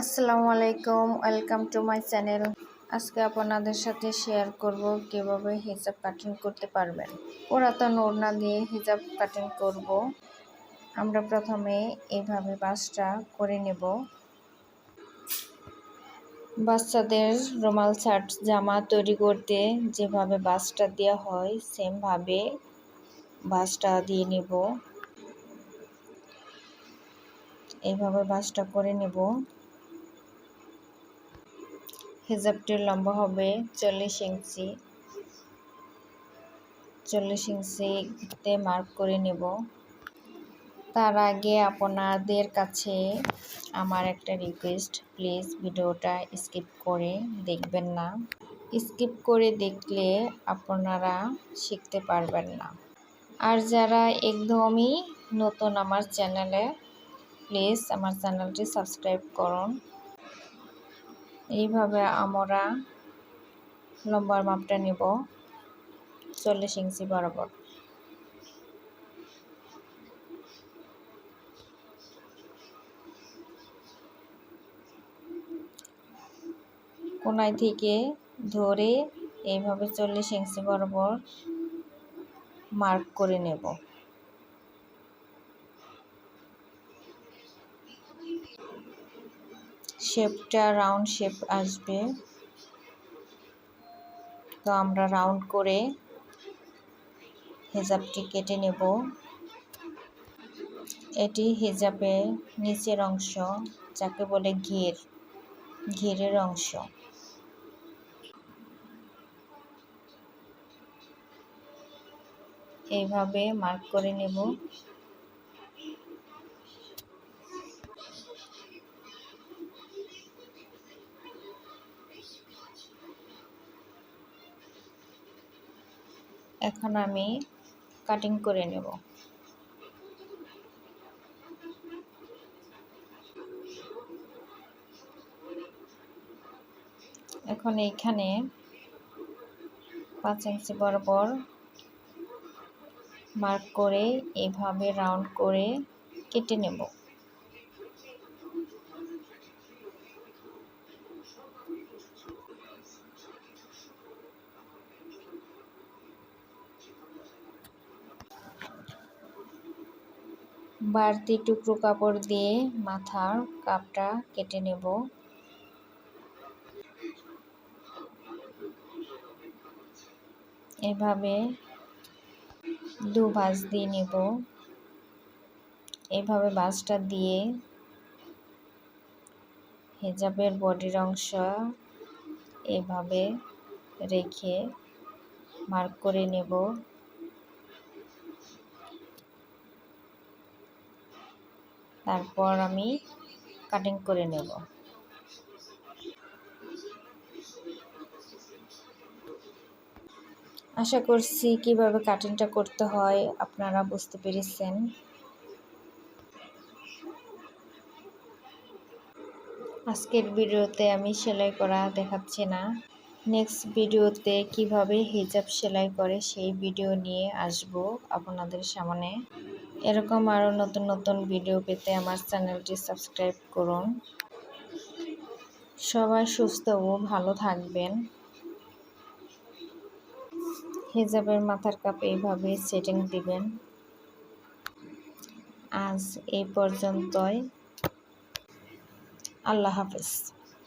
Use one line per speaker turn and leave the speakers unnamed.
আসসালামু আলাইকুম, welcome to my channel. আজকে আপনাদের সাথে শেয়ার করব কিভাবে হিজাব কাটিং করতে পারবেন। পুরাতন ওড়না দিয়ে হিজাব কাটিং করব। আমরা প্রথমে এইভাবে বাঁশটা করে নেব। বাচ্চাদের রুমাল শার্ট জামা তৈরি করতে যেভাবে বাঁশটা দেওয়া হয় সেমভাবে বাঁশটা দিয়ে নেব। এইভাবে বাঁশটা করে নেব। হিজাবটির লম্বা হবে 40 ইঞ্চি। 40 ইঞ্চিতে মার্ক করে নেব। তার আগে আপনাদের কাছে আমার একটা রিকোয়েস্ট, প্লিজ ভিডিওটা স্কিপ করে দেখবেন না। স্কিপ করে দেখলে আপনারা শিখতে পারবেন না। আর যারা একদমই নতুন আমার চ্যানেলে, প্লিজ আমার চ্যানেলটি সাবস্ক্রাইব করুন। এইভাবে আমরা লম্বার মাপটা নেব 40 ইঞ্চি বরাবর। কোনায় থেকে ধরে এইভাবে 40 ইঞ্চি বরাবর মার্ক করে নেব। শেপটা রাউন্ড শেপ আসবে, তো আমরা রাউন্ড করে হিজাবটি কেটে নেব। এটি হিজাবের নিচের অংশ, যাকে বলে ঘেরের অংশ। এইভাবে মার্ক করে নেব। এখন আমি কাটিং করে নেব। এখন এইখানে 5 ইঞ্চি বরাবর মার্ক করে এইভাবে রাউন্ড করে কেটে নেব। বাড়তি টুকরো কাপড় দিয়ে মাথার কাপটা কেটে নেব। এভাবে দু ভাঁজ দিয়ে নেব। এভাবে ভাঁজটা দিয়ে হিজাবের বডির অংশ এভাবে রেখে মার্ক করে নেব। তারপর আমি কাটিং করে নেব। আশা করছি কিভাবে কাটিংটা করতে হয় আপনারা বুঝতে পেরেছেন। আজকের ভিডিওতে আমি সেলাই করা দেখাচ্ছি না। নেক্সট ভিডিওতে কিভাবে হিজাব সেলাই করে সেই ভিডিও নিয়ে আসব আপনাদের সামনে। এরকম আরও নতুন নতুন ভিডিও পেতে আমার চ্যানেলটি সাবস্ক্রাইব করুন। সবাই সুস্থ ও ভালো থাকবেন। হিজাবের মাথার কাপ এইভাবে সেটিং দিবেন। আজ এই পর্যন্তই। আল্লাহ হাফেজ।